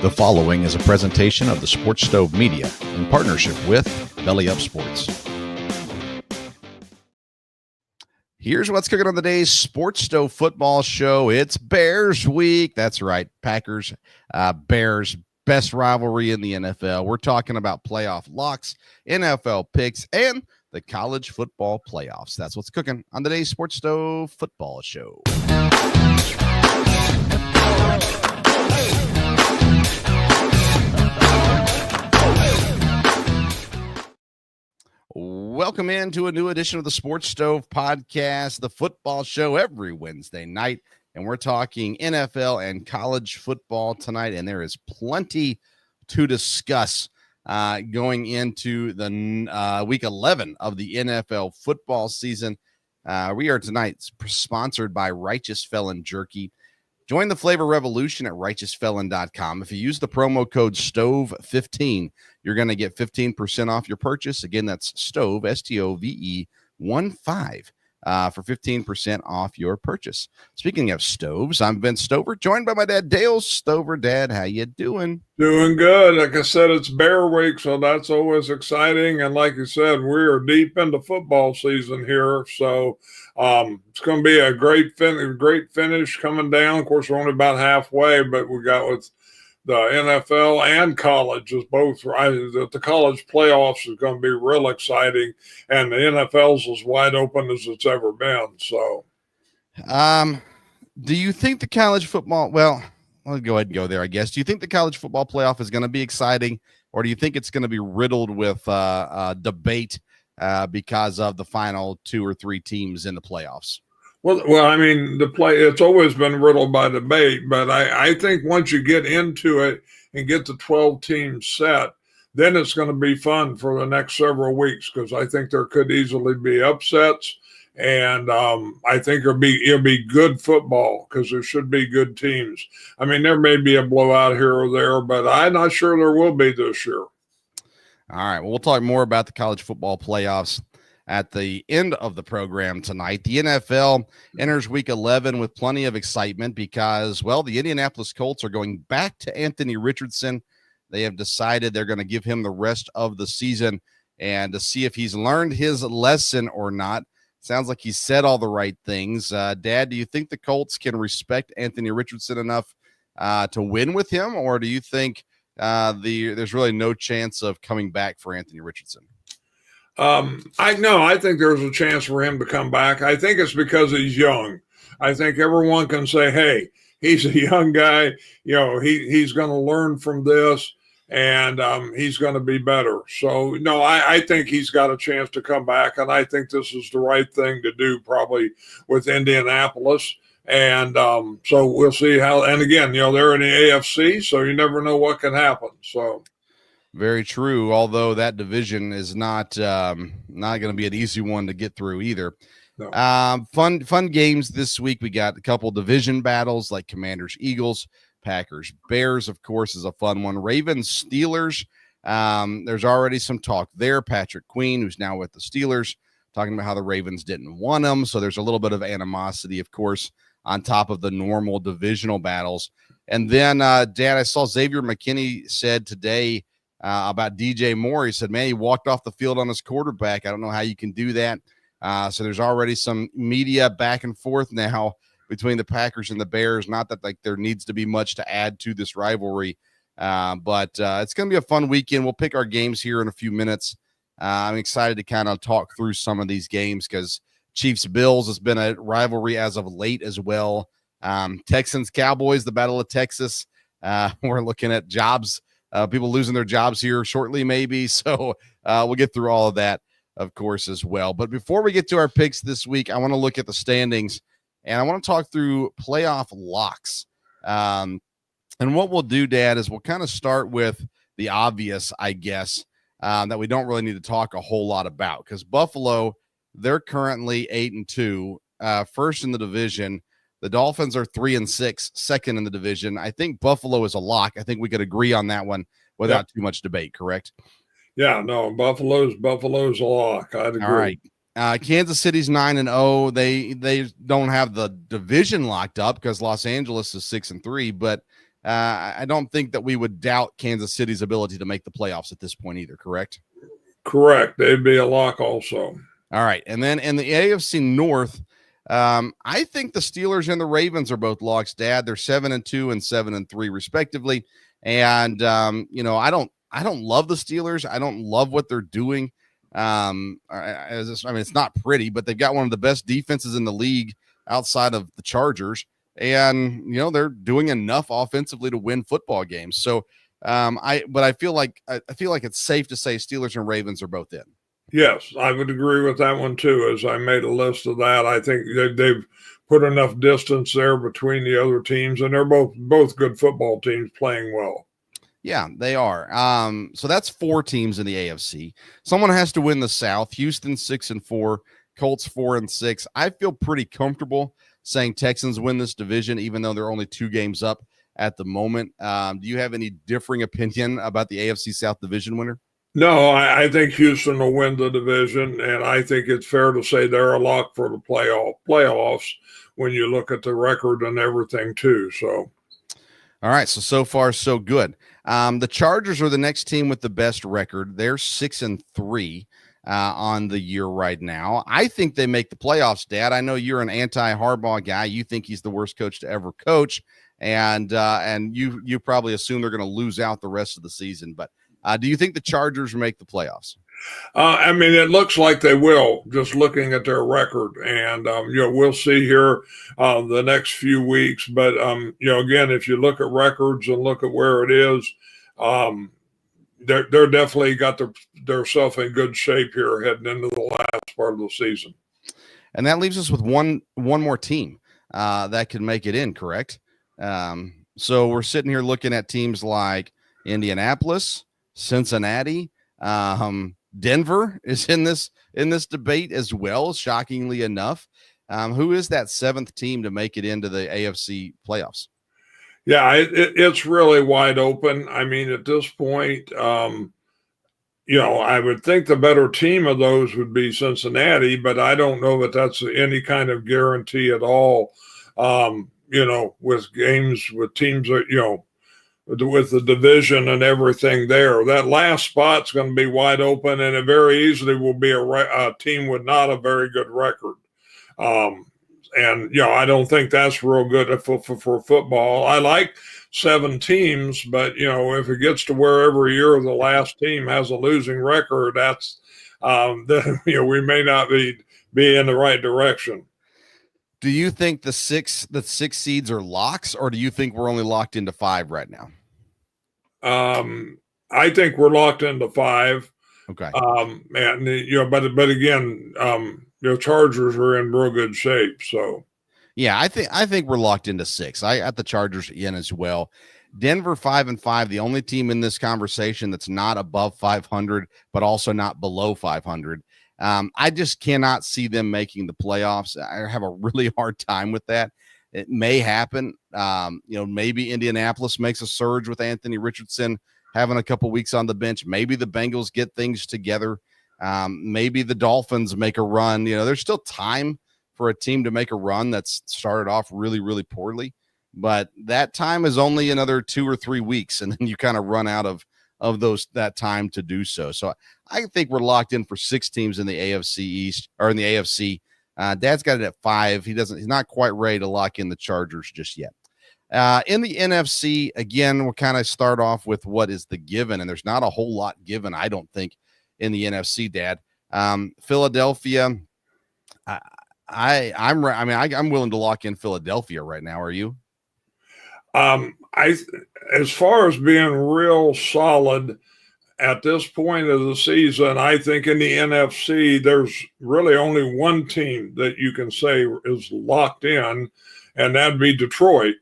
The following is a presentation of the Sports Stove Media in partnership with Belly Up Sports. Here's what's cooking on the day's Sports Stove football show. It's Bears week. That's right. Packers, Bears, best rivalry in the NFL. We're talking about playoff locks, NFL picks, and the college football playoffs. That's what's cooking on today's Sports Stove football show. Welcome into a new edition of the Sports Stove podcast, the football show every Wednesday night. And we're talking NFL and college football tonight. And there is plenty to discuss going into the week 11 of the NFL football season. We are tonight sponsored by Righteous Felon Jerky. Join the flavor revolution at righteousfelon.com. If you use the promo code STOVE15, you're going to get 15% off your purchase. Again, that's STOVE, STOVE 15, for 15% off your purchase. Speaking of stoves, I'm Vince Stover, joined by my dad, Dale Stover. Dad, how you doing? Doing good. Like I said, it's Bear Week, so that's always exciting. And like you said, we are deep into football season here, so it's going to be a great finish coming down. Of course, we're only about halfway, but we got with the NFL and college is both right. The college playoffs is going to be real exciting, and the NFL's as wide open as it's ever been. So, do you think the college football? Well, I'll go ahead and go there, I guess. Do you think the college football playoff is going to be exciting, or do you think it's going to be riddled with debate because of the final two or three teams in the playoffs? Well, I mean, it's always been riddled by debate, but I think once you get into it and get the 12 teams set, then it's going to be fun for the next several weeks, because I think there could easily be upsets, and I think it'll be good football because there should be good teams. I mean, there may be a blowout here or there, but I'm not sure there will be this year. All right, well, we'll talk more about the college football playoffs at the end of the program tonight. The NFL enters week 11 with plenty of excitement because, well, the Indianapolis Colts are going back to Anthony Richardson. They have decided they're going to give him the rest of the season and to see if he's learned his lesson or not. Sounds like he said all the right things. Dad, do you think the Colts can respect Anthony Richardson enough to win with him, or do you think there's really no chance of coming back for Anthony Richardson? I think there's a chance for him to come back. I think it's because he's young. I think everyone can say, hey, he's a young guy. You know, he's going to learn from this, and he's going to be better. So, no, I think he's got a chance to come back, and I think this is the right thing to do probably with Indianapolis. And so we'll see how – and again, you know, they're in the AFC, so you never know what can happen. So – very true, although that division is not going to be an easy one to get through either. No. Fun games this week. We got a couple division battles like Commanders, Eagles, Packers, Bears, of course, is a fun one. Ravens, Steelers. There's already some talk there. Patrick Queen, who's now with the Steelers, talking about how the Ravens didn't want him. So there's a little bit of animosity, of course, on top of the normal divisional battles. And then, Dad, I saw Xavier McKinney said today about DJ Moore. He said, man, he walked off the field on his quarterback. I don't know how you can do that. So there's already some media back and forth now between the Packers and the Bears. Not that like there needs to be much to add to this rivalry, but it's going to be a fun weekend. We'll pick our games here in a few minutes. I'm excited to kind of talk through some of these games because Chiefs-Bills has been a rivalry as of late as well. Texans-Cowboys, the Battle of Texas. We're looking at jobs. People losing their jobs here shortly, maybe. So we'll get through all of that, of course, as well. But before we get to our picks this week, I want to look at the standings, and I want to talk through playoff locks. And what we'll do, Dad, is we'll kind of start with the obvious, I guess, that we don't really need to talk a whole lot about because Buffalo, they're currently 8-2, first in the division. The Dolphins are 3-6, second in the division. I think Buffalo is a lock. I think we could agree on that one without too much debate, correct? Yeah, no, Buffalo's a lock. I'd agree. All right. Kansas City's 9-0. They don't have the division locked up because Los Angeles is 6-3, but I don't think that we would doubt Kansas City's ability to make the playoffs at this point either, correct? Correct. They'd be a lock also. All right. And then in the AFC North, I think the Steelers and the Ravens are both locks, Dad. They're 7-2 and 7-3 respectively. And I don't love the Steelers. I don't love what they're doing. It's not pretty, but they've got one of the best defenses in the league outside of the Chargers. And they're doing enough offensively to win football games. So I feel like it's safe to say Steelers and Ravens are both in. Yes, I would agree with that one too. As I made a list of that, I think they've put enough distance there between the other teams, and they're both good football teams playing well. Yeah, they are. So that's 4 teams in the AFC. Someone has to win the South. Houston 6-4, Colts 4-6. I feel pretty comfortable saying Texans win this division, even though they're only 2 games up at the moment. Do you have any differing opinion about the AFC South division winner? No, I think Houston will win the division, and I think it's fair to say they're a lock for the playoffs when you look at the record and everything too. So, all right, so far so good. The Chargers are the next team with the best record. They're 6-3 on the year right now. I think they make the playoffs, Dad. I know you're an anti-Harbaugh guy. You think he's the worst coach to ever coach, and you probably assume they're going to lose out the rest of the season, but. Do you think the Chargers make the playoffs? It looks like they will, just looking at their record. And, we'll see here the next few weeks. But, again, if you look at records and look at where it is, they're definitely got their self in good shape here heading into the last part of the season. And that leaves us with one more team that can make it in, correct? So we're sitting here looking at teams like Indianapolis, Cincinnati, Denver is in this debate as well, shockingly enough. Who is that 7th team to make it into the AFC playoffs? Yeah, it's really wide open. I mean, at this point, I would think the better team of those would be Cincinnati, but I don't know that that's any kind of guarantee at all. With games with teams that, with the division and everything there. That last spot's going to be wide open, and it very easily will be a team with not a very good record. I don't think that's real good for football. I like 7 teams, but, if it gets to where every year the last team has a losing record, that's then, we may not be in the right direction. Do you think the 6 seeds are locks, or do you think we're only locked into 5 right now? I think we're locked into 5. Okay. But again, Chargers are in real good shape. So, yeah, I think we're locked into 6. I got the Chargers in as well. Denver 5-5, the only team in this conversation that's not above 500, but also not below 500. I just cannot see them making the playoffs. I have a really hard time with that. It may happen. Maybe Indianapolis makes a surge with Anthony Richardson having a couple weeks on the bench. Maybe the Bengals get things together. Maybe the Dolphins make a run. There's still time for a team to make a run that's started off really, really poorly. But that time is only another 2 or 3 weeks, and then you kind of run out of that time to do so. So I think we're locked in for 6 teams in the AFC East, or in the AFC. Dad's got it at 5. He's not quite ready to lock in the Chargers just yet. In the NFC, again, we'll kind of start off with what is the given, and there's not a whole lot given, I don't think, in the NFC, Dad. Philadelphia, I'm willing to lock in Philadelphia right now. Are you? As far as being real solid at this point of the season, I think in the NFC, there's really only one team that you can say is locked in, and that'd be Detroit.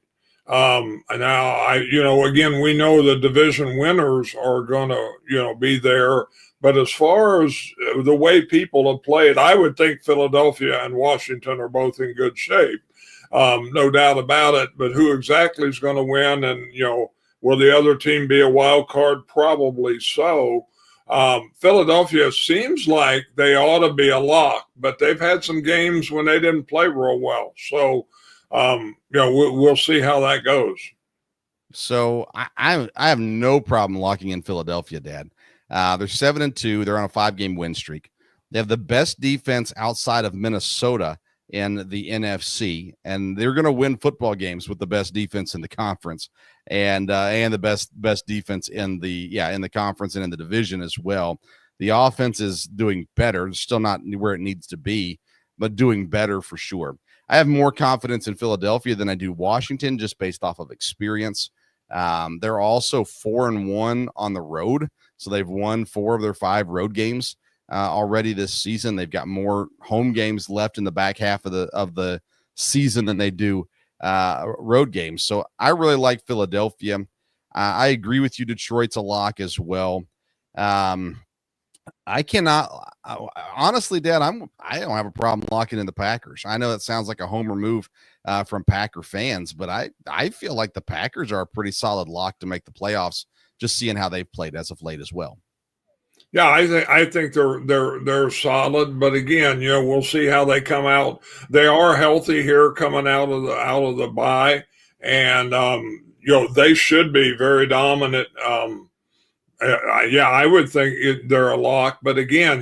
Now, again, we know the division winners are going to, be there. But as far as the way people have played, I would think Philadelphia and Washington are both in good shape. No doubt about it. But who exactly is going to win? And, will the other team be a wild card? Probably so. Philadelphia seems like they ought to be a lock, but they've had some games when they didn't play real well. So, we'll see how that goes. So I have no problem locking in Philadelphia, Dad. They're 7-2. They're on a 5-game win streak. They have the best defense outside of Minnesota in the NFC, and they're going to win football games with the best defense in the conference, and the best defense in the conference and in the division as well. The offense is doing better, still not where it needs to be, but doing better for sure. I have more confidence in Philadelphia than I do Washington, just based off of experience. They're also 4-1 on the road, so they've won 4 of their 5 road games already this season. They've got more home games left in the back half of the season than they do road games. So I really like Philadelphia. I agree with you. Detroit's a lock as well. I cannot honestly, Dad. I don't have a problem locking in the Packers. I know that sounds like a homer move from Packer fans, but I feel like the Packers are a pretty solid lock to make the playoffs. Just seeing how they've played as of late as well. Yeah, I think they're solid, but again, we'll see how they come out. They are healthy here coming out of the bye, and they should be very dominant. I would think they're a lock, but again,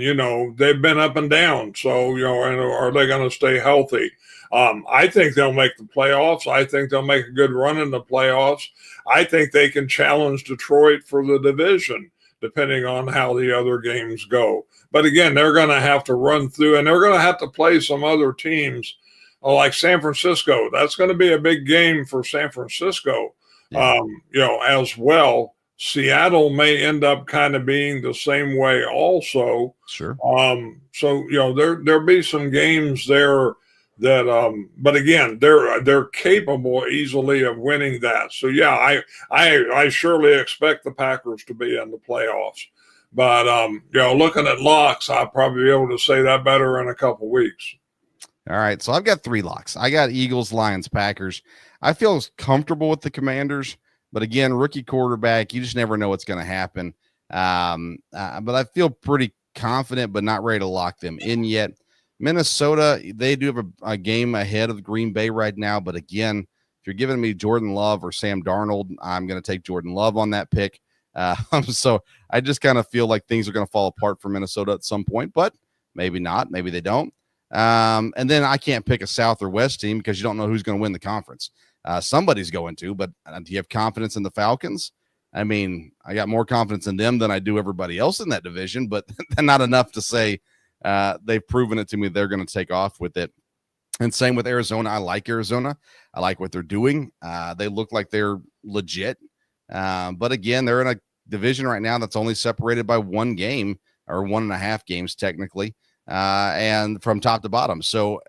they've been up and down. So, and are they going to stay healthy? I think they'll make the playoffs. I think they'll make a good run in the playoffs. I think they can challenge Detroit for the division, depending on how the other games go. But again, they're going to have to run through, and they're going to have to play some other teams like San Francisco. That's going to be a big game for San Francisco, as well. Seattle may end up kind of being the same way also. Sure. So, there'll be some games there that, but again, they're capable easily of winning that. So, yeah, I surely expect the Packers to be in the playoffs. But, looking at locks, I'll probably be able to say that better in a couple weeks. All right. So I've got 3 locks. I got Eagles, Lions, Packers. I feel comfortable with the Commanders. But again, rookie quarterback, you just never know what's going to happen. But I feel pretty confident, but not ready to lock them in yet. Minnesota, they do have a game ahead of Green Bay right now. But again, if you're giving me Jordan Love or Sam Darnold, I'm going to take Jordan Love on that pick. So I just kind of feel like things are going to fall apart for Minnesota at some point, but maybe not. Maybe they don't. And then I can't pick a South or West team because you don't know who's going to win the conference. Somebody's going to, but do you have confidence in the Falcons? I mean, I got more confidence in them than I do everybody else in that division, but not enough to say they've proven it to me they're going to take off with it. And same with Arizona. I like Arizona. I like what they're doing. They look like they're legit. But again, they're in a division right now that's only separated by 1 game or 1.5 games technically, and from top to bottom. So,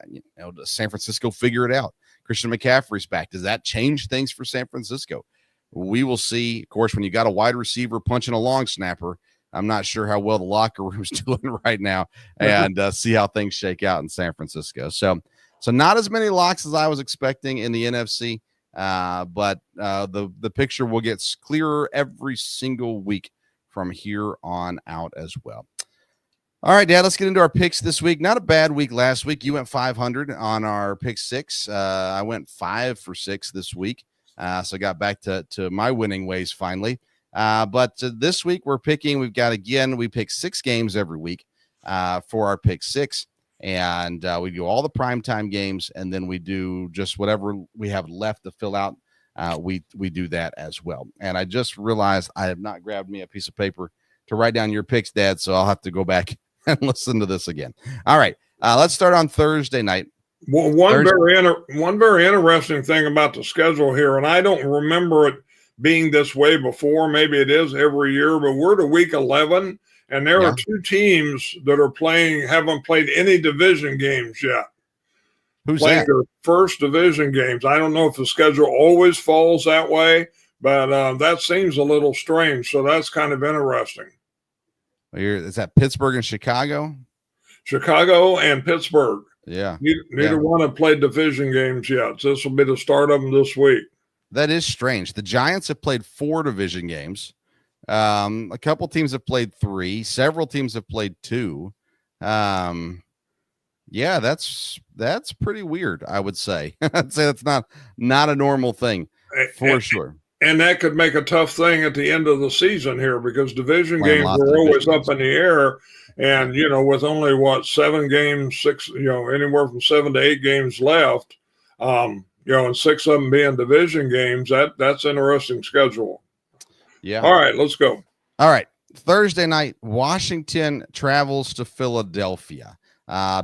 does San Francisco figure it out? Christian McCaffrey's back. Does that change things for San Francisco? We will see. Of course, when you got a wide receiver punching a long snapper, I'm not sure how well the locker room's doing right now, and see how things shake out in San Francisco. So not as many locks as I was expecting in the NFC, but the picture will get clearer every single week from here on out as well. All right, Dad, let's get into our picks this week. Not a bad week last week. You went 500 on our pick 6. I went 5 for 6 this week. So I got back to my winning ways finally. But this week we pick 6 games every week for our pick 6. And we do all the primetime games, and then we do just whatever we have left to fill out. We do that as well. And I just realized I have not grabbed me a piece of paper to write down your picks, Dad, so I'll have to go back and listen to this again. All right, let's start on Thursday night. Well, one very interesting thing about the schedule here, and I don't remember it being this way before. Maybe it is every year, but we're to week 11, and there are 2 teams that are haven't played any division games yet. Who's playing that? their first division games. I don't know if the schedule always falls that way, but that seems a little strange. So that's kind of interesting. Is that Pittsburgh and Chicago? Chicago and Pittsburgh. Yeah. Neither one have played division games yet. So this will be the start of them this week. That is strange. The Giants have played 4 division games. A couple teams have played 3. Several teams have played 2. Yeah, that's pretty weird, I would say. I'd say that's not a normal thing for sure. and that could make a tough thing at the end of the season here, because division Playing games lots of are always division up in the air. And, with only 7 games, 6, anywhere from 7 to 8 games left, and 6 of them being division games, that's interesting schedule. Yeah. All right, let's go. All right. Thursday night, Washington travels to Philadelphia.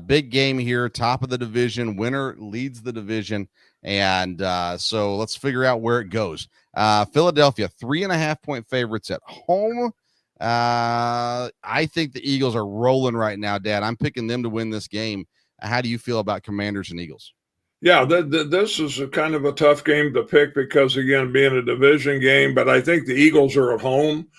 Big game here, top of the division. Winner leads the division. And so let's figure out where it goes. Philadelphia, 3.5-point favorites at home. I think the Eagles are rolling right now, Dad. I'm picking them to win this game. How do you feel about Commanders and Eagles? Yeah, this is a kind of a tough game to pick because, again, being a division game, but I think the Eagles are at home.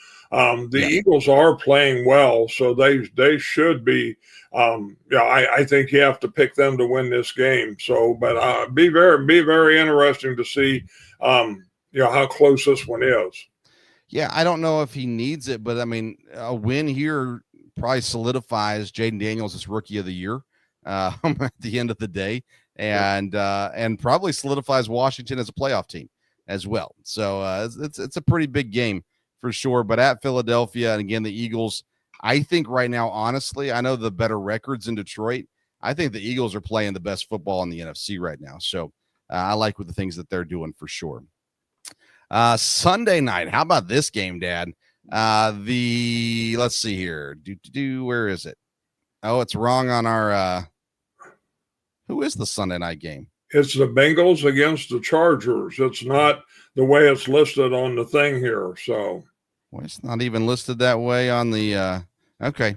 Eagles are playing well, so they should be. I think you have to pick them to win this game. So, but be very interesting to see, how close this one is. Yeah, I don't know if he needs it, but I mean, a win here probably solidifies Jaden Daniels as Rookie of the Year at the end of the day, and probably solidifies Washington as a playoff team as well. So it's a pretty big game for sure. But at Philadelphia, and again, the Eagles, I think right now, honestly, I know the better records in Detroit. I think the Eagles are playing the best football in the NFC right now. So I like the things that they're doing for sure. Sunday night. How about this game, Dad? Let's see here. Where is it? Oh, it's wrong on our, who is the Sunday night game? It's the Bengals against the Chargers. It's not the way it's listed on the thing here. So, well, it's not even listed that way on the, okay.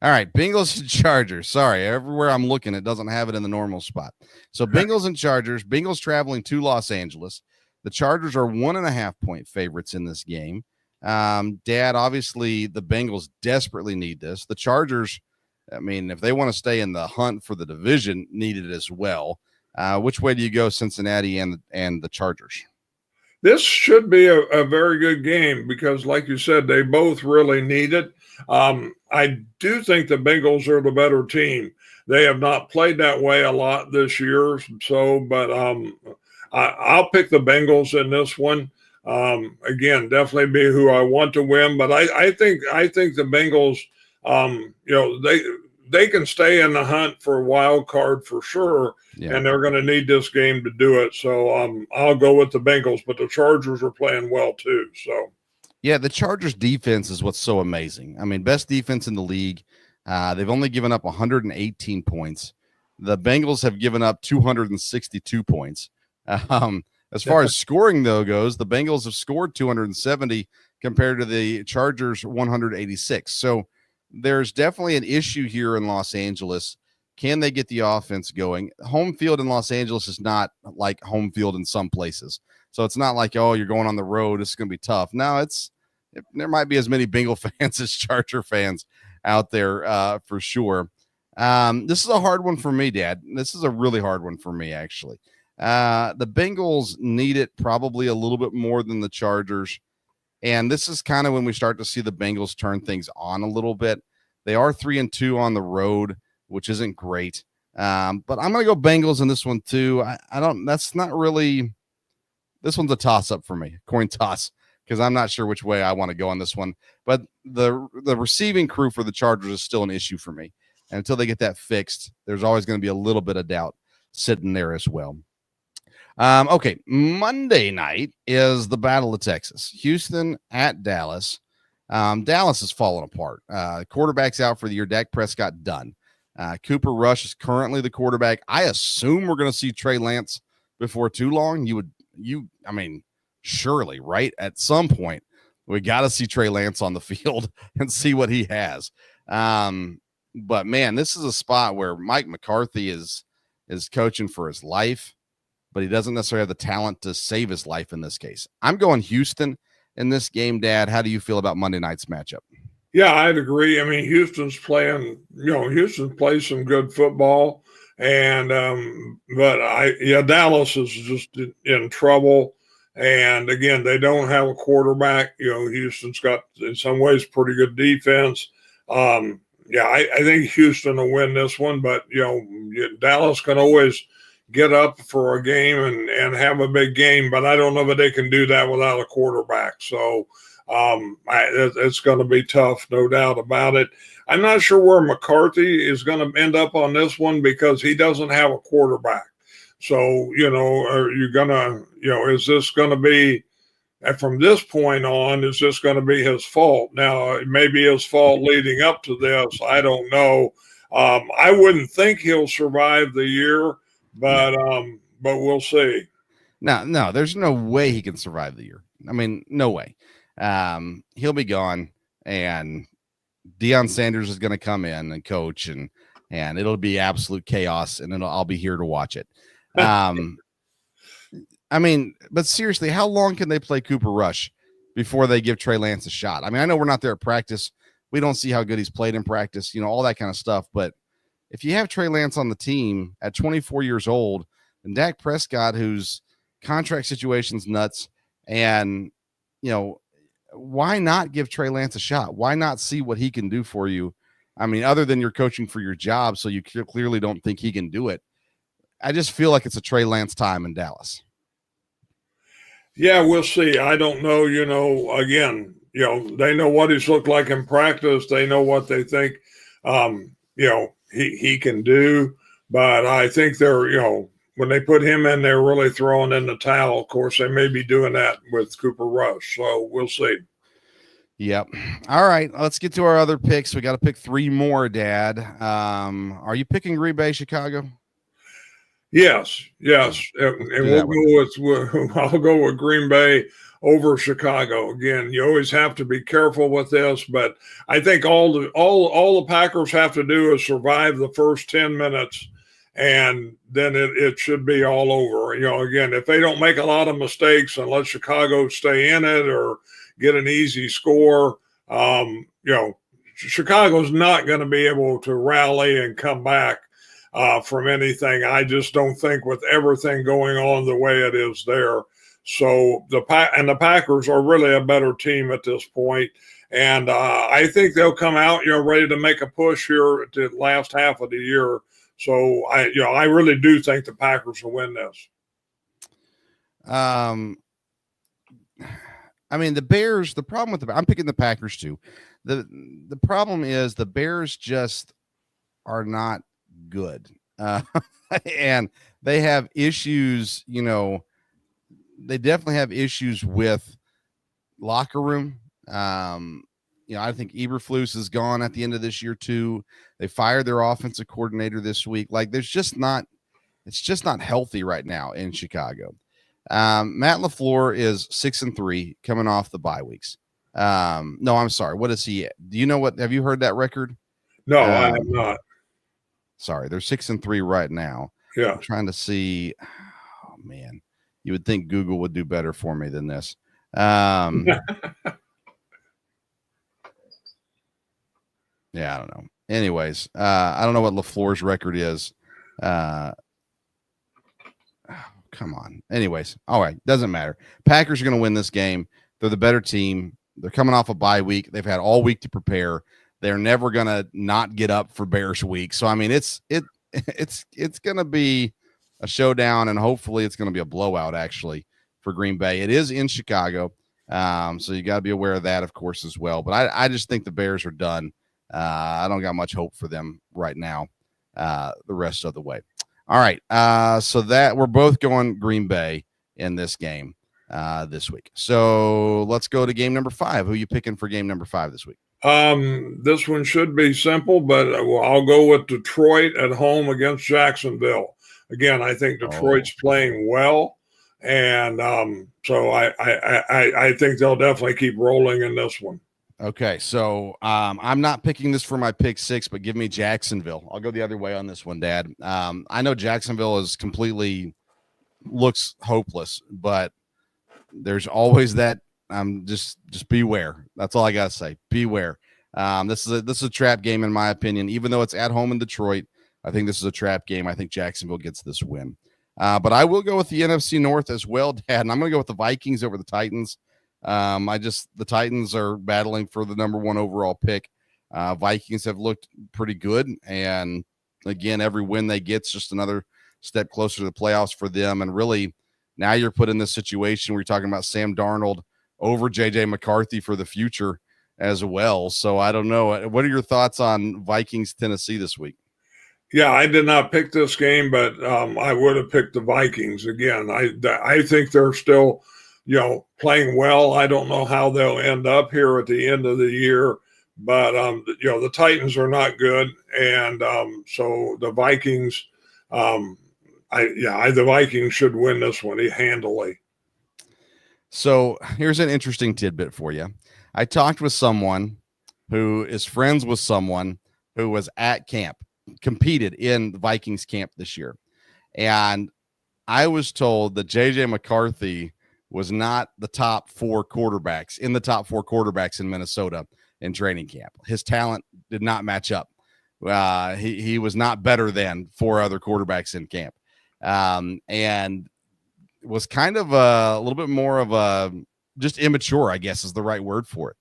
All right. Bengals and Chargers. Sorry. Everywhere I'm looking, it doesn't have it in the normal spot. So Bengals and Chargers, Bengals traveling to Los Angeles. The Chargers are 1.5-point favorites in this game. Dad, obviously the Bengals desperately need this. The Chargers, I mean, if they want to stay in the hunt for the division, need it as well. Which way do you go, Cincinnati and the Chargers? This should be a very good game because, like you said, they both really need it. I do think the Bengals are the better team. They have not played that way a lot this year. So, but I'll pick the Bengals in this one. Again, definitely be who I want to win, but I think the Bengals, they can stay in the hunt for a wild card for sure, and they're going to need this game to do it. So I'll go with the Bengals, but the Chargers are playing well too. So yeah, the Chargers defense is what's so amazing. I mean, best defense in the league. They've only given up 118 points. The Bengals have given up 262 points. As far as scoring though goes, the Bengals have scored 270 compared to the Chargers 186. So there's definitely an issue here in Los Angeles. Can they get the offense going? Home field in Los Angeles is not like home field in some places. So it's not like, oh, you're going on the road, it's going to be tough. No, there might be as many Bengal fans as Charger fans out there for sure. This is a hard one for me, Dad. This is a really hard one for me, actually. The Bengals need it probably a little bit more than the Chargers. And this is kind of when we start to see the Bengals turn things on a little bit. They are 3-2 on the road, which isn't great. But I'm going to go Bengals in this one too. That's not really, this one's a toss up for me, coin toss, because I'm not sure which way I want to go on this one. But the receiving crew for the Chargers is still an issue for me. And until they get that fixed, there's always going to be a little bit of doubt sitting there as well. Okay, Monday night is the Battle of Texas. Houston at Dallas. Dallas is falling apart. Quarterback's out for the year. Dak Prescott done. Cooper Rush is currently the quarterback. I assume we're going to see Trey Lance before too long. I mean, surely, right? At some point, we got to see Trey Lance on the field and see what he has. But man, this is a spot where Mike McCarthy is coaching for his life, but he doesn't necessarily have the talent to save his life in this case. I'm going Houston in this game, Dad. How do you feel about Monday night's matchup? Yeah, I'd agree. I mean, Houston plays some good football, and Dallas is just in trouble. And again, they don't have a quarterback. Houston's got in some ways pretty good defense. I think Houston will win this one, but Dallas can always get up for a game and have a big game, but I don't know that they can do that without a quarterback. So it's going to be tough, no doubt about it. I'm not sure where McCarthy is going to end up on this one because he doesn't have a quarterback. So, are you going to, is this going to be, from this point on, is this going to be his fault? Now, it may be his fault leading up to this. I don't know. I wouldn't think he'll survive the year, but we'll see. No, there's no way he can survive the year. I mean, no way. He'll be gone, and Deion Sanders is going to come in and coach, and it'll be absolute chaos, and I'll be here to watch it. I mean, but seriously, how long can they play Cooper Rush before they give Trey Lance a shot? I mean, I know we're not there at practice. We don't see how good he's played in practice, all that kind of stuff. But if you have Trey Lance on the team at 24 years old and Dak Prescott, whose contract situation's nuts, and, why not give Trey Lance a shot? Why not see what he can do for you? I mean, other than you're coaching for your job, so you clearly don't think he can do it. I just feel like it's a Trey Lance time in Dallas. Yeah, we'll see. I don't know, again, they know what he's looked like in practice. They know what they think, he can do. But I think they're, when they put him in, they're really throwing in the towel. Of course, they may be doing that with Cooper Rush. So we'll see. Yep. All right. Let's get to our other picks. We got to pick 3 more, Dad. Are you picking Green Bay, Chicago? Yes. And I'll go with Green Bay over Chicago. Again, you always have to be careful with this, but I think all the Packers have to do is survive the first 10 minutes, and then it should be all over. Again, if they don't make a lot of mistakes and let Chicago stay in it or get an easy score, Chicago's not going to be able to rally and come back from anything. I just don't think with everything going on the way it is there. So the Packers are really a better team at this point. And I think they'll come out, ready to make a push here at the last half of the year. So I really do think the Packers will win this. I mean, the Bears, the problem with I'm picking the Packers too. The problem is the Bears just are not good. And they have issues, they definitely have issues with locker room. I think Eberflus is gone at the end of this year too. They fired their offensive coordinator this week. Like it's just not healthy right now in Chicago. Matt LaFleur is 6-3 coming off the bye weeks. No, I'm sorry. What is he? Do you know have you heard that record? No, I have not. Sorry. They're 6-3 right now. Yeah. I'm trying to see. Oh man, you would think Google would do better for me than this. Yeah, I don't know. Anyways, I don't know what LaFleur's record is. Come on. Anyways, all right. Doesn't matter. Packers are going to win this game. They're the better team. They're coming off a bye week. They've had all week to prepare. They're never going to not get up for Bears week. So, I mean, it's going to be a showdown, and hopefully it's going to be a blowout, actually, for Green Bay. It is in Chicago. So you got to be aware of that, of course, as well. But I just think the Bears are done. I don't got much hope for them right now, the rest of the way. All right. So that we're both going Green Bay in this game this week. So let's go to game number 5. Who are you picking for game number 5 this week? This one should be simple, but I'll go with Detroit at home against Jacksonville. Again, I think Detroit's playing well. And so I think they'll definitely keep rolling in this one. Okay, so I'm not picking this for my pick 6, but give me Jacksonville. I'll go the other way on this one, Dad. I know Jacksonville is looks hopeless, but there's always that. Just beware. That's all I gotta say. Beware. This is a trap game in my opinion. Even though it's at home in Detroit, I think this is a trap game. I think Jacksonville gets this win. But I will go with the NFC North as well, Dad, and I'm going to go with the Vikings over the Titans. The Titans are battling for the number 1 overall pick. Vikings have looked pretty good, and again, every win they get is just another step closer to the playoffs for them. And really, now you're put in this situation where you're talking about Sam Darnold over J.J. McCarthy for the future as well. So I don't know. What are your thoughts on Vikings Tennessee this week? Yeah, I did not pick this game, but I would have picked the Vikings again. I think they're still, playing well. I don't know how they'll end up here at the end of the year, but the Titans are not good, and so the Vikings, the Vikings should win this one handily. So here's an interesting tidbit for you. I talked with someone who is friends with someone who was at camp, competed in the Vikings camp this year. And I was told that JJ McCarthy was not the top four quarterbacks in Minnesota in training camp. His talent did not match up. He was not better than four other quarterbacks in camp. And was kind of a little bit more of a just immature, I guess is the right word for it.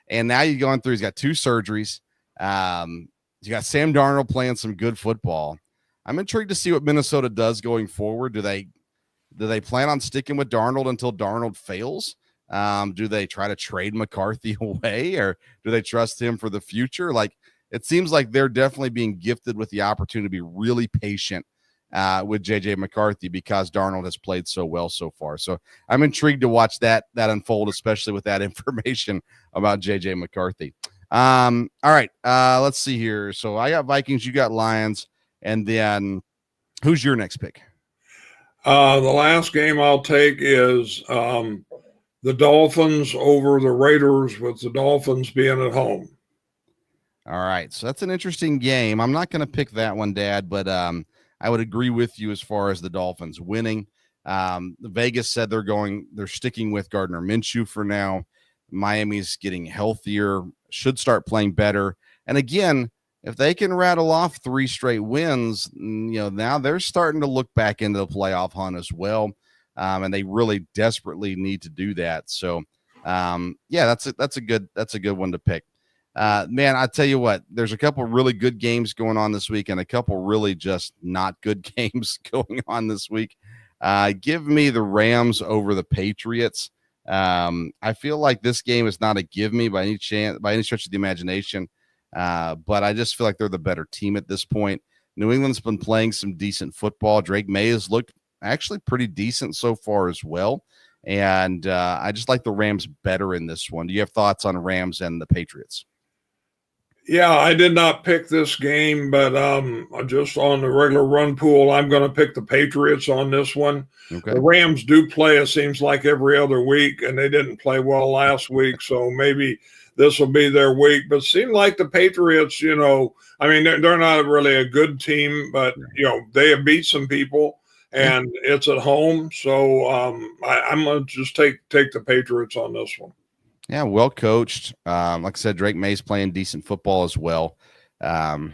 And now you're going through, he's got two surgeries. You got Sam Darnold playing some good football. I'm intrigued to see what Minnesota does going forward. Do they plan on sticking with Darnold until Darnold fails? Do they try to trade McCarthy away, or do they trust him for the future? Like, it seems like they're definitely being gifted with the opportunity to be really patient with JJ McCarthy because Darnold has played so well so far. So I'm intrigued to watch that unfold, especially with that information about JJ McCarthy. All right. Let's see here. So I got Vikings, you got Lions, and then who's your next pick? The last game I'll take is the Dolphins over the Raiders, with the Dolphins being at home. All right. So that's an interesting game. I'm not going to pick that one, Dad, but I would agree with you as far as the Dolphins winning. Vegas said they're sticking with Gardner Minshew for now. Miami's getting healthier, should start playing better. And again, if they can rattle off 3 straight wins, now they're starting to look back into the playoff hunt as well. And they really desperately need to do that. So that's a good one to pick. Man, I tell you what, there's a couple really good games going on this week and a couple really just not good games going on this week. Give me the Rams over the Patriots. I feel like this game is not a give me by any stretch of the imagination. But I just feel like they're the better team at this point. New England's been playing some decent football. Drake May has looked actually pretty decent so far as well. And I just like the Rams better in this one. Do you have thoughts on Rams and the Patriots? Yeah, I did not pick this game, but just on the regular run pool, I'm going to pick the Patriots on this one. Okay. The Rams do play, it seems like, every other week, and they didn't play well last week, so maybe this will be their week. But it seemed like the Patriots, they're not really a good team, but, they have beat some people, and it's at home. So I'm going to just take the Patriots on this one. Yeah, well coached. Like I said, Drake May's playing decent football as well. All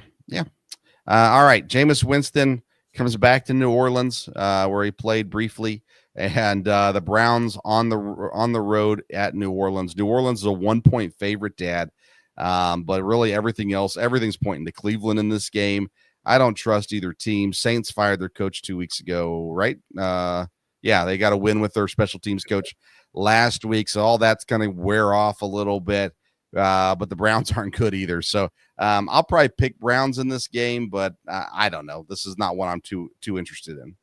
right, Jameis Winston comes back to New Orleans, where he played briefly, and the Browns on the road at New Orleans. New Orleans is a 1-point favorite, Dad, but really everything's pointing to Cleveland in this game. I don't trust either team. Saints fired their coach 2 weeks ago, right? They got a win with their special teams coach last week, so all that's going to wear off a little bit, but the Browns aren't good either. So I'll probably pick Browns in this game, but I don't know. This is not one I'm too interested in.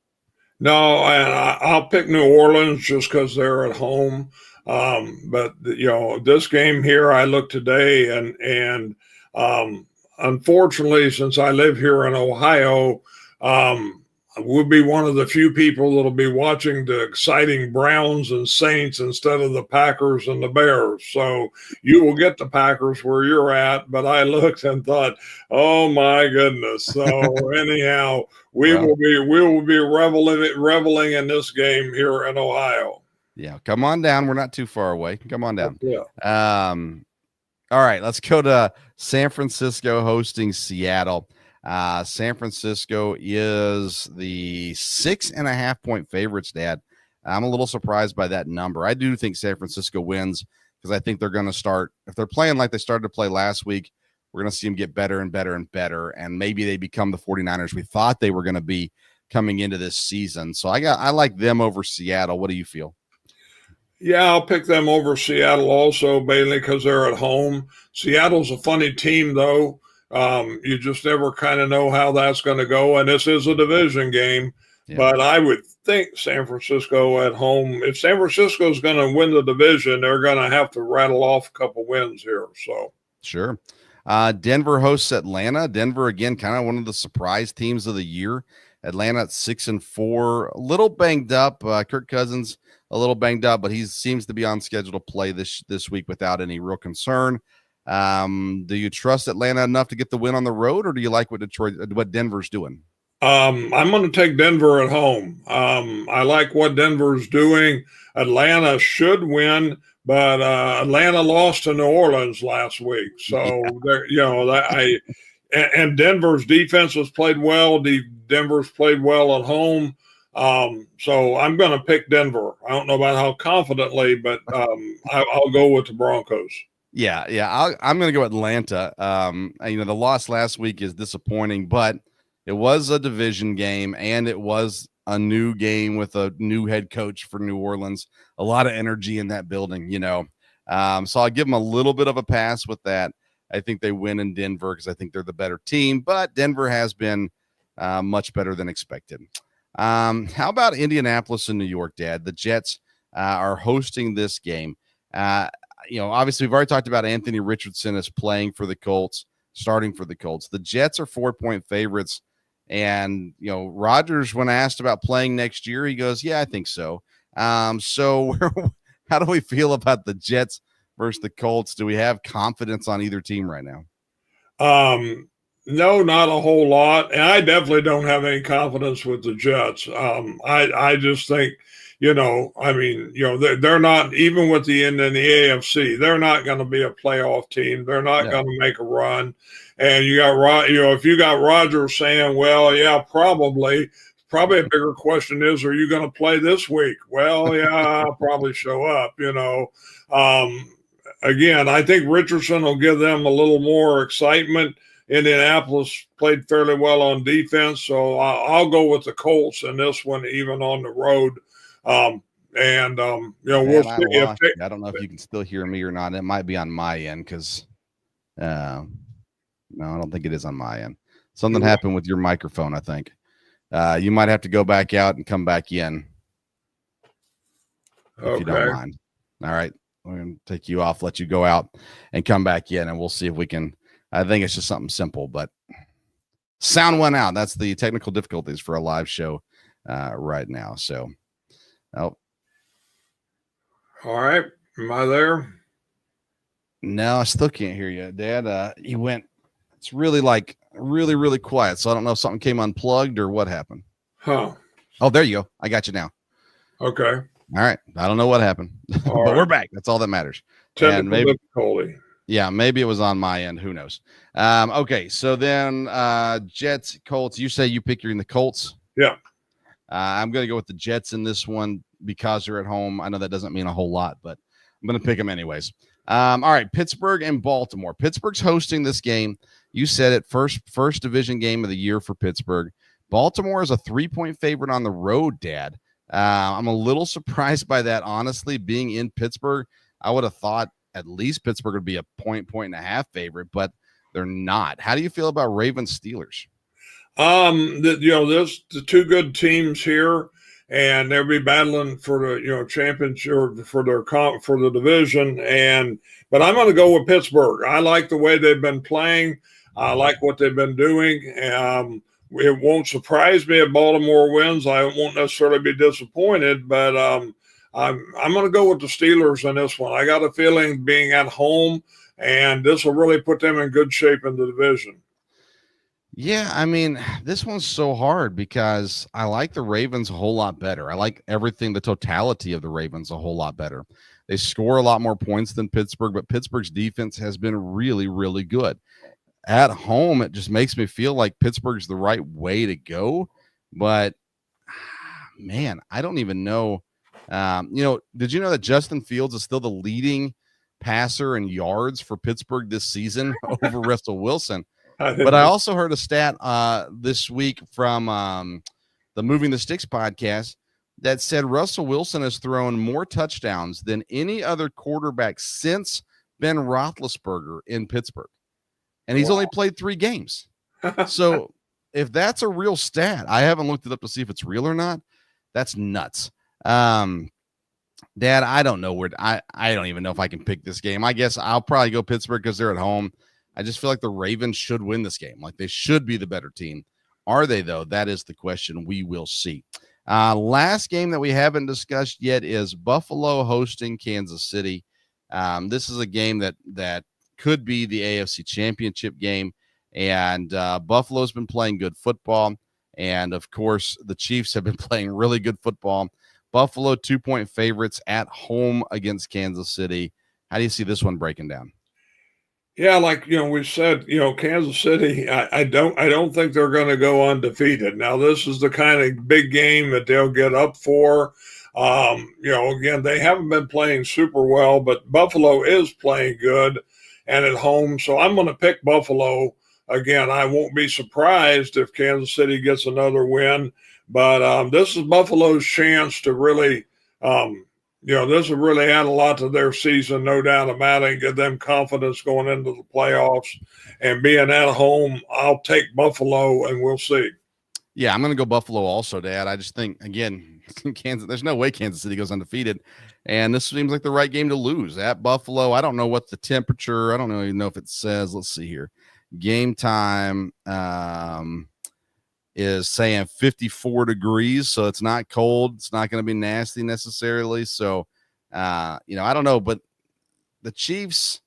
No, and I'll pick New Orleans just because they're at home. But this game here, I looked today, and unfortunately, since I live here in Ohio, we'll be one of the few people that'll be watching the exciting Browns and Saints instead of the Packers and the Bears. So you will get the Packers where you're at, but I looked and thought, oh my goodness. So anyhow, we will be reveling in this game here in Ohio. Yeah, come on down. We're not too far away. Come on down. Yeah. All right, let's go to San Francisco hosting Seattle. San Francisco is the 6.5-point favorites, Dad. I'm a little surprised by that number. I do think San Francisco wins because I think they're going to start, if they're playing like they started to play last week, we're going to see them get better and better and better. And maybe they become the 49ers we thought they were going to be coming into this season. So I like them over Seattle. What do you feel? Yeah, I'll pick them over Seattle also, Bailey, because they're at home. Seattle's a funny team, though. You just never kind of know how that's going to go. And this is a division game. Yeah. But I would think San Francisco at home, if San Francisco is going to win the division, they're going to have to rattle off a couple wins here. So sure. Denver hosts Atlanta. Denver, again, kind of one of the surprise teams of the year. Atlanta at 6-4, a little banged up. Kirk Cousins a little banged up, but he seems to be on schedule to play this week without any real concern. Do you trust Atlanta enough to get the win on the road, or do you like what Denver's doing? I'm going to take Denver at home. I like what Denver's doing. Atlanta should win, but Atlanta lost to New Orleans last week, so and Denver's defense has played well. Denver's played well at home. So I'm going to pick Denver. I don't know about how confidently, but I'll go with the Broncos. Yeah. I'm going to go Atlanta. The loss last week is disappointing, but it was a division game, and it was a new game with a new head coach for New Orleans. A lot of energy in that building, so I'll give them a little bit of a pass with that. I think they win in Denver because I think they're the better team, but Denver has been much better than expected. How about Indianapolis and New York, Dad? The Jets are hosting this game. Obviously we've already talked about Anthony Richardson as playing for the Colts, starting for the Colts. The Jets are 4-point favorites. And, Rodgers, when asked about playing next year, he goes, yeah, I think so. So how do we feel about the Jets versus the Colts? Do we have confidence on either team right now? No, not a whole lot. And I definitely don't have any confidence with the Jets. I just think, they're not, even with in the AFC, they're not going to be a playoff team. They're not going to make a run. And you got, if you got Rodgers saying, well, yeah, probably a bigger question is, are you going to play this week? Well, yeah, I'll probably show up, Again, I think Richardson will give them a little more excitement. Indianapolis played fairly well on defense, so I'll go with the Colts in this one, even on the road. We'll see. I don't know if you can still hear me or not. It might be on my end because, no, I don't think it is on my end. Something happened with your microphone, I think. You might have to go back out and come back in. If you don't mind. All right. We're going to take you off, let you go out and come back in, and we'll see if we can. I think it's just something simple, but sound went out. That's the technical difficulties for a live show right now. So, all right. Am I there? No, I still can't hear you, Dad. You went. It's really really quiet. So I don't know if something came unplugged or what happened. Huh. Oh, there you go. I got you now. Okay. All right. I don't know what happened, but we're back. That's all that matters. Technical difficulty. Yeah, maybe it was on my end. Who knows? Okay, so then Jets, Colts. You say you pick in the Colts. Yeah. I'm going to go with the Jets in this one because they're at home. I know that doesn't mean a whole lot, but I'm going to pick them anyways. All right, Pittsburgh and Baltimore. Pittsburgh's hosting this game. You said it, first division game of the year for Pittsburgh. Baltimore is a 3-point favorite on the road, Dad. I'm a little surprised by that, honestly. Being in Pittsburgh, I would have thought at least Pittsburgh would be a point and a half favorite, but they're not. How do you feel about Ravens Steelers? There's the two good teams here, and they'll be battling for the championship for the division. But I'm going to go with Pittsburgh. I like the way they've been playing. I like what they've been doing. It won't surprise me if Baltimore wins. I won't necessarily be disappointed, but I'm going to go with the Steelers in this one. I got a feeling being at home, and this will really put them in good shape in the division. Yeah, I mean, this one's so hard because I like the Ravens a whole lot better. I like everything, the totality of the Ravens a whole lot better. They score a lot more points than Pittsburgh, but Pittsburgh's defense has been really, really good. At home, it just makes me feel like Pittsburgh's the right way to go. But, man, I don't even know. Did you know that Justin Fields is still the leading passer in yards for Pittsburgh this season over Russell Wilson? But I also heard a stat this week from the Moving the Sticks podcast that said Russell Wilson has thrown more touchdowns than any other quarterback since Ben Roethlisberger in Pittsburgh. And he's only played 3 games. So if that's a real stat, I haven't looked it up to see if it's real or not. That's nuts. Dad, I don't know where I don't even know if I can pick this game. I guess I'll probably go Pittsburgh because they're at home. I just feel like the Ravens should win this game. Like they should be the better team. Are they, though? That is the question. We will see. Last game that we haven't discussed yet is Buffalo hosting Kansas City. This is a game that could be the AFC Championship game. And Buffalo's been playing good football. And, of course, the Chiefs have been playing really good football. Buffalo 2-point favorites at home against Kansas City. How do you see this one breaking down? Yeah, like we said, Kansas City. I don't think they're going to go undefeated. Now, this is the kind of big game that they'll get up for. Again, they haven't been playing super well, but Buffalo is playing good and at home. So I'm going to pick Buffalo. Again, I won't be surprised if Kansas City gets another win. But this is Buffalo's chance to really, this will really add a lot to their season, no doubt about it, and give them confidence going into the playoffs. And being at home, I'll take Buffalo, and we'll see. Yeah, I'm going to go Buffalo also, Dad. I just think, again, there's no way Kansas City goes undefeated. And this seems like the right game to lose at Buffalo. I don't know what the temperature, I don't even know if it says, let's see here. Game time is saying 54 degrees, so it's not cold. It's not going to be nasty necessarily. So, I don't know, but the Chiefs,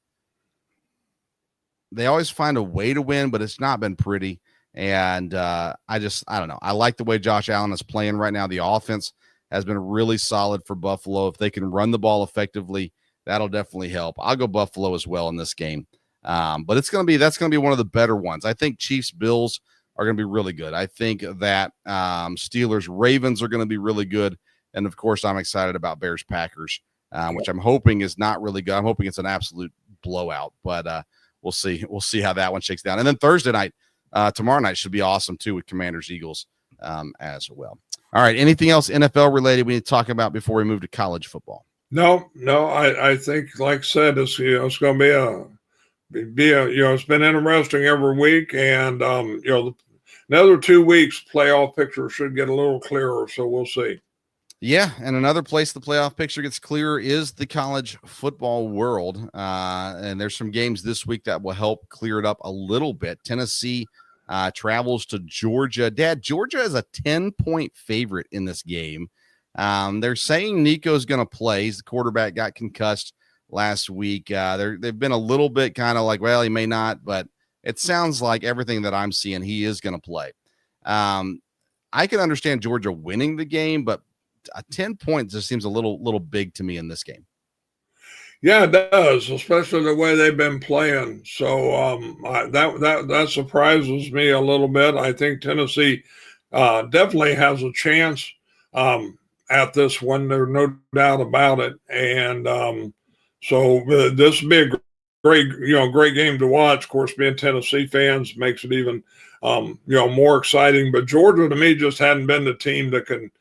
they always find a way to win, but it's not been pretty. And I don't know. I like the way Josh Allen is playing right now. The offense has been really solid for Buffalo. If they can run the ball effectively, that'll definitely help. I'll go Buffalo as well in this game. But that's going to be one of the better ones. I think Chiefs Bills are going to be really good. I think that Steelers Ravens are going to be really good. And of course, I'm excited about Bears Packers, which I'm hoping is not really good. I'm hoping it's an absolute blowout, but we'll see. We'll see how that one shakes down. And then Thursday night, tomorrow night should be awesome too with Commanders Eagles as well. All right. Anything else NFL related we need to talk about before we move to college football? No. I think, like I said, it's going to be it's been interesting every week, and another 2 weeks playoff picture should get a little clearer, so we'll see. Yeah, and another place the playoff picture gets clearer is the college football world, and there's some games this week that will help clear it up a little bit. Tennessee travels to Georgia. Dad, Georgia is a 10-point favorite in this game. They're saying Nico's going to play. The quarterback got concussed last week. They've been a little bit kind of like, well, he may not, but it sounds like everything that I'm seeing, he is going to play. I can understand Georgia winning the game, but 10 points just seems a little big to me in this game. Yeah, it does, especially the way they've been playing. So that surprises me a little bit. I think Tennessee definitely has a chance at this one. There's no doubt about it. And so this will be a great game to watch. Of course, being Tennessee fans makes it even, more exciting. But Georgia, to me, just hadn't been the team that can,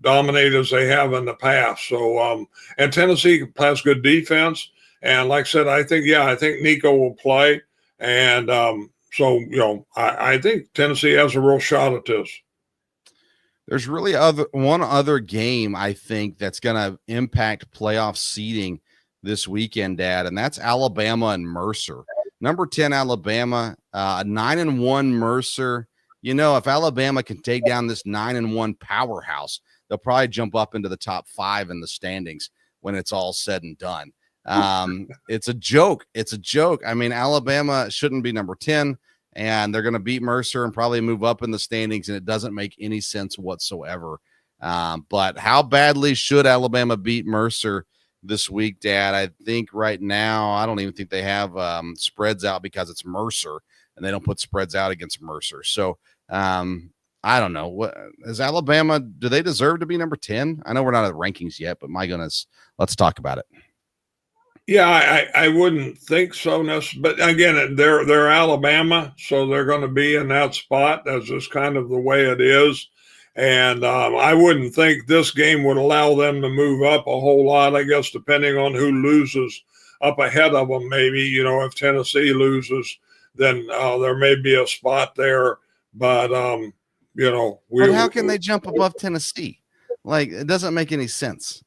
dominate as they have in the past. So, and Tennessee has good defense. And like I said, I think Nico will play. And I think Tennessee has a real shot at this. There's really one other game I think that's going to impact playoff seeding this weekend, Dad, and that's Alabama and Mercer. Number 10 Alabama, 9-1 Mercer. If Alabama can take down this 9-1 powerhouse, they'll probably jump up into the top 5 in the standings when it's all said and done. It's a joke. I mean, Alabama shouldn't be number 10. And they're going to beat Mercer and probably move up in the standings, and it doesn't make any sense whatsoever. But how badly should Alabama beat Mercer this week, Dad? I think right now, I don't even think they have spreads out because it's Mercer, and they don't put spreads out against Mercer. So I don't know. What is Alabama? Do they deserve to be number 10? I know we're not at the rankings yet, but my goodness, let's talk about it. Yeah, I wouldn't think so. But again, they're Alabama, so they're going to be in that spot. That's just kind of the way it is. And I wouldn't think this game would allow them to move up a whole lot. I guess depending on who loses up ahead of them, maybe if Tennessee loses, then there may be a spot there. But But how can they jump above Tennessee? Like, it doesn't make any sense.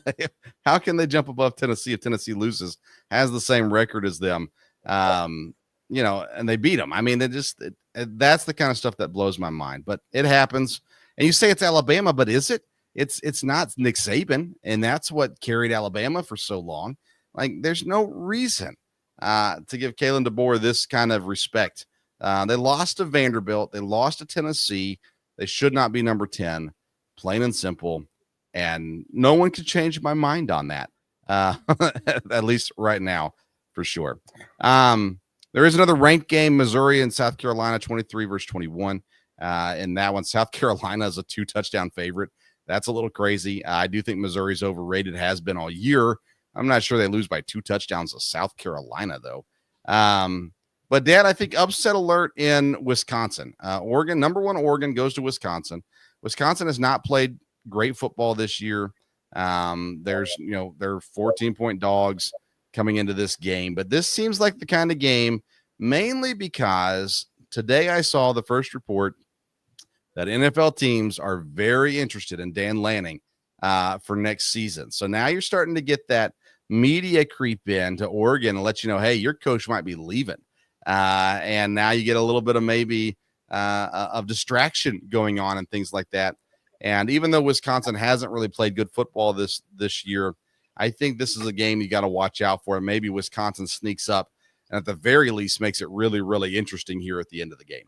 Like, how can they jump above Tennessee if Tennessee loses, has the same record as them, and they beat them? I mean, that's the kind of stuff that blows my mind. But it happens. And you say it's Alabama, but is it? It's not Nick Saban, and that's what carried Alabama for so long. Like, there's no reason to give Kalen DeBoer this kind of respect. They lost to Vanderbilt. They lost to Tennessee. They should not be number 10. Plain and simple, and no one could change my mind on that, at least right now, for sure. There is another ranked game, Missouri and South Carolina, 23 versus 21. In that one, South Carolina is a 2-touchdown favorite. That's a little crazy. I do think Missouri's overrated, has been all year. I'm not sure they lose by 2 touchdowns to South Carolina, though. But, Dad, I think upset alert in Wisconsin. Oregon, number 1 Oregon goes to Wisconsin. Wisconsin has not played great football this year. They're 14-point dogs coming into this game, but this seems like the kind of game, mainly because today I saw the first report that NFL teams are very interested in Dan Lanning for next season. So now you're starting to get that media creep in to Oregon and let you know, hey, your coach might be leaving. And now you get a little bit of maybe of distraction going on and things like that. And even though Wisconsin hasn't really played good football this year, I think this is a game you got to watch out for. Maybe Wisconsin sneaks up and at the very least makes it really, really interesting here at the end of the game.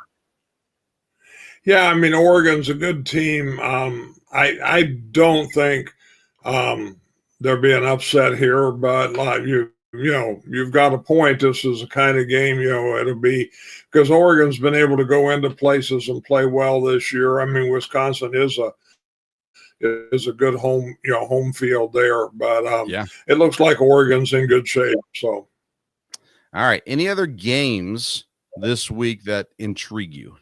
Yeah, I mean, Oregon's a good team. I don't think there'll be an upset here, but like you've got a point. This is the kind of game, it'll be because Oregon's been able to go into places and play well this year. I mean, Wisconsin is a good home field there, but it looks like Oregon's in good shape. So, all right. Any other games this week that intrigue you?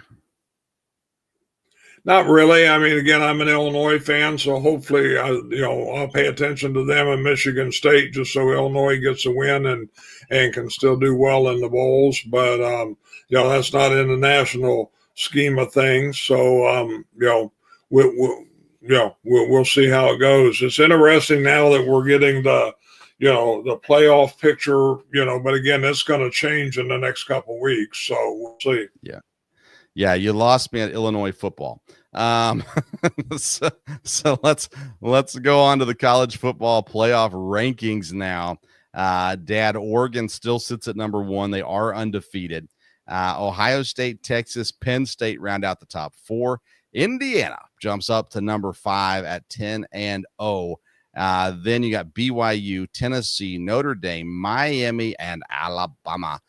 Not really. I mean, again, I'm an Illinois fan, so hopefully, I'll pay attention to them in Michigan State just so Illinois gets a win and can still do well in the bowls. But that's not in the national scheme of things. So we'll see how it goes. It's interesting now that we're getting the playoff picture. But again, it's going to change in the next couple of weeks. So we'll see. Yeah, you lost me at Illinois football. So let's go on to the college football playoff rankings now. Dad, Oregon still sits at number 1. They are undefeated. Ohio State, Texas, Penn State round out the top 4. Indiana jumps up to number 5 at 10-0. Then you got BYU, Tennessee, Notre Dame, Miami, and Alabama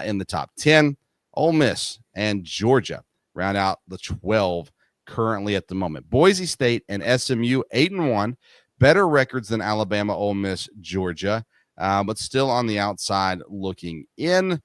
in the top 10. Ole Miss and Georgia round out the 12 currently at the moment. Boise State and SMU 8-1, better records than Alabama, Ole Miss, Georgia, but still on the outside looking in.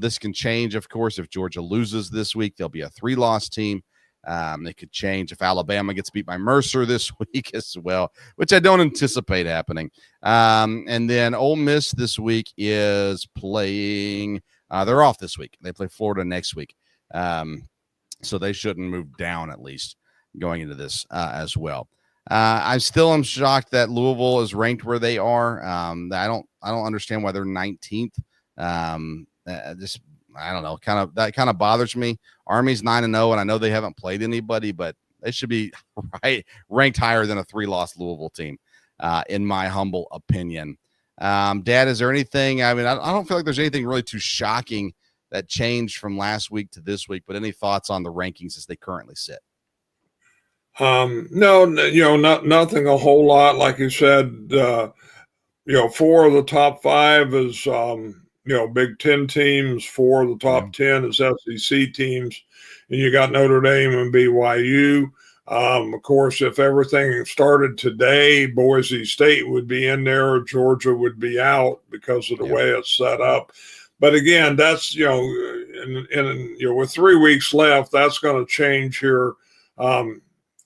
This can change, of course, if Georgia loses this week. They'll be a 3-loss team. It could change if Alabama gets beat by Mercer this week as well, which I don't anticipate happening. And then Ole Miss this week is playing. They're off this week. They play Florida next week. So they shouldn't move down, at least going into this as well. I still am shocked that Louisville is ranked where they are. I don't understand why they're 19th. I don't know. That kind of bothers me. Army's 9-0, and I know they haven't played anybody, but they should be ranked higher than a 3-loss Louisville team, in my humble opinion. Dad, is there anything? I mean, I don't feel like there's anything really too shocking that changed from last week to this week, but any thoughts on the rankings as they currently sit? No, nothing a whole lot. Like you said, 4 of the top 5 is, Big Ten teams. 4 of the top 10 is SEC teams. And you got Notre Dame and BYU. Of course, if everything started today, Boise State would be in there, Georgia would be out because of the way it's set up. But again, that's, with 3 weeks left, that's going to change here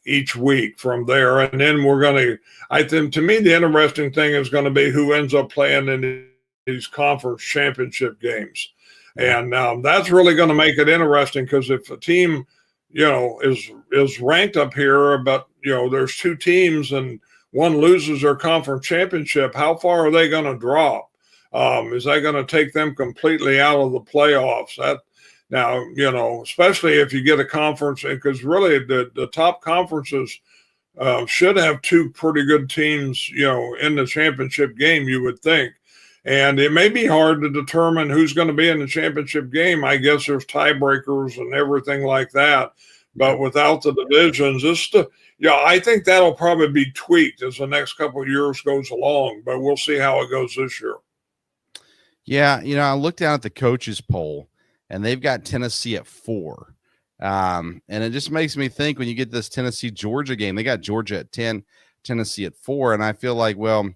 each week from there. And then I think, to me, the interesting thing is going to be who ends up playing in these conference championship games. And that's really going to make it interesting, because if a team, is ranked up here, but, there's 2 teams and one loses their conference championship, how far are they going to drop? Is that going to take them completely out of the playoffs? Now, especially if you get a conference, because really the top conferences should have 2 pretty good teams, in the championship game, you would think. And it may be hard to determine who's going to be in the championship game. I guess there's tiebreakers and everything like that. But without the divisions, I think that'll probably be tweaked as the next couple of years goes along. But we'll see how it goes this year. Yeah, I looked down at the coaches poll, and they've got Tennessee at 4. And it just makes me think, when you get this Tennessee-Georgia game, they got Georgia at 10, Tennessee at 4. And I feel like, well,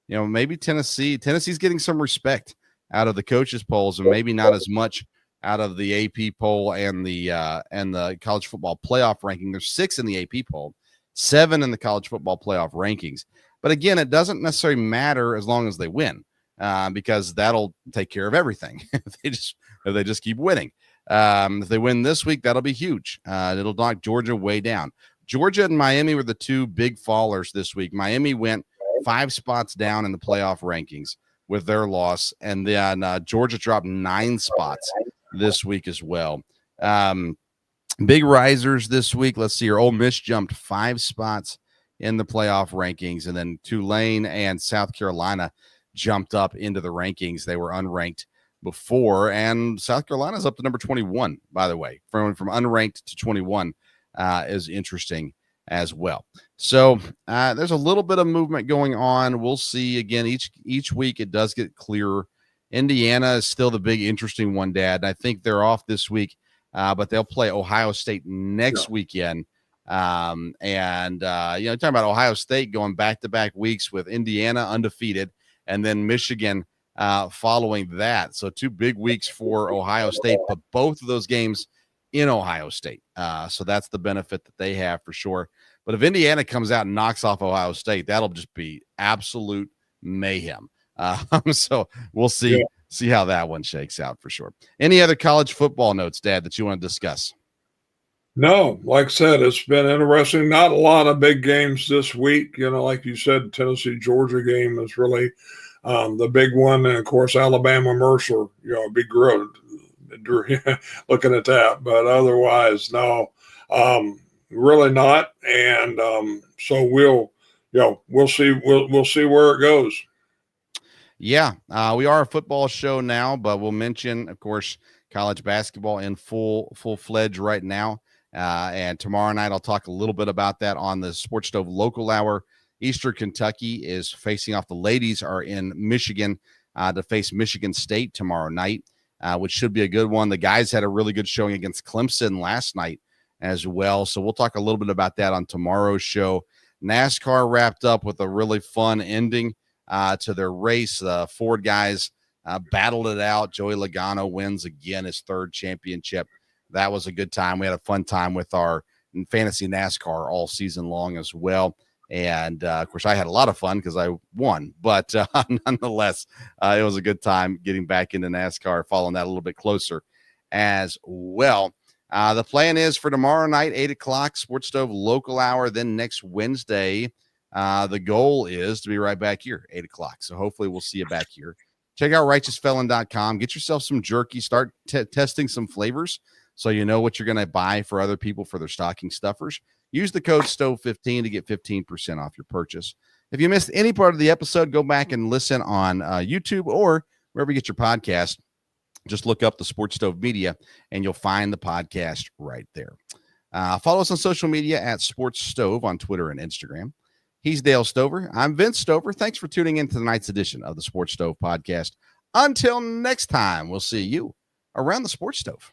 maybe Tennessee's getting some respect out of the coaches polls, and maybe not as much out of the AP poll and the college football playoff ranking. There's 6 in the AP poll, 7 in the college football playoff rankings. But again, it doesn't necessarily matter as long as they win, because that'll take care of everything. if they just keep winning. If they win this week, that'll be huge. It'll knock Georgia way down. Georgia and Miami were the 2 big fallers this week. Miami went 5 spots down in the playoff rankings with their loss, and then Georgia dropped 9 spots this week as well. Big risers this week. Let's see here. Ole Miss jumped 5 spots in the playoff rankings, and then Tulane and South Carolina jumped up into the rankings. They were unranked before, and South Carolina's up to number 21, by the way. From unranked to 21 is interesting as well. So there's a little bit of movement going on. We'll see. Again, each week it does get clearer. Indiana is still the big interesting one, Dad. I think they're off this week, but they'll play Ohio State next weekend. Talking about Ohio State going back-to-back weeks with Indiana undefeated, and then Michigan following that. So 2 big weeks for Ohio State, but both of those games in Ohio State. So that's the benefit that they have for sure. But if Indiana comes out and knocks off Ohio State, that'll just be absolute mayhem. So we'll see how that one shakes out for sure. Any other college football notes, Dad, that you want to discuss? No, like I said, it's been interesting. Not a lot of big games this week. Like you said, Tennessee-Georgia game is really the big one. And, of course, Alabama-Mercer, big growth. Looking at that. But otherwise, no, really not. And so we'll see. We'll see where it goes. Yeah, we are a football show now, but we'll mention, of course, college basketball in full-fledged right now. And tomorrow night, I'll talk a little bit about that on the Sports Stove Local Hour. Eastern Kentucky is facing off. The ladies are in Michigan to face Michigan State tomorrow night, which should be a good one. The guys had a really good showing against Clemson last night as well. So we'll talk a little bit about that on tomorrow's show. NASCAR wrapped up with a really fun ending to their race. The Ford guys battled it out. Joey Logano wins again his 3rd championship. That was a good time. We had a fun time with our fantasy NASCAR all season long as well. And, of course, I had a lot of fun because I won. But nonetheless, it was a good time getting back into NASCAR, following that a little bit closer as well. The plan is for tomorrow night, 8 o'clock, Sports Stove Local Hour. Then next Wednesday, the goal is to be right back here, 8 o'clock. So hopefully we'll see you back here. Check out righteousfelon.com. Get yourself some jerky. Start testing some flavors so you know what you're going to buy for other people for their stocking stuffers. Use the code STOVE15 to get 15% off your purchase. If you missed any part of the episode, go back and listen on YouTube or wherever you get your podcast. Just look up the Sports Stove Media, and you'll find the podcast right there. Follow us on social media at Sports Stove on Twitter and Instagram. He's Dale Stover. I'm Vince Stover. Thanks for tuning in to tonight's edition of the Sports Stove Podcast. Until next time, we'll see you around the Sports Stove.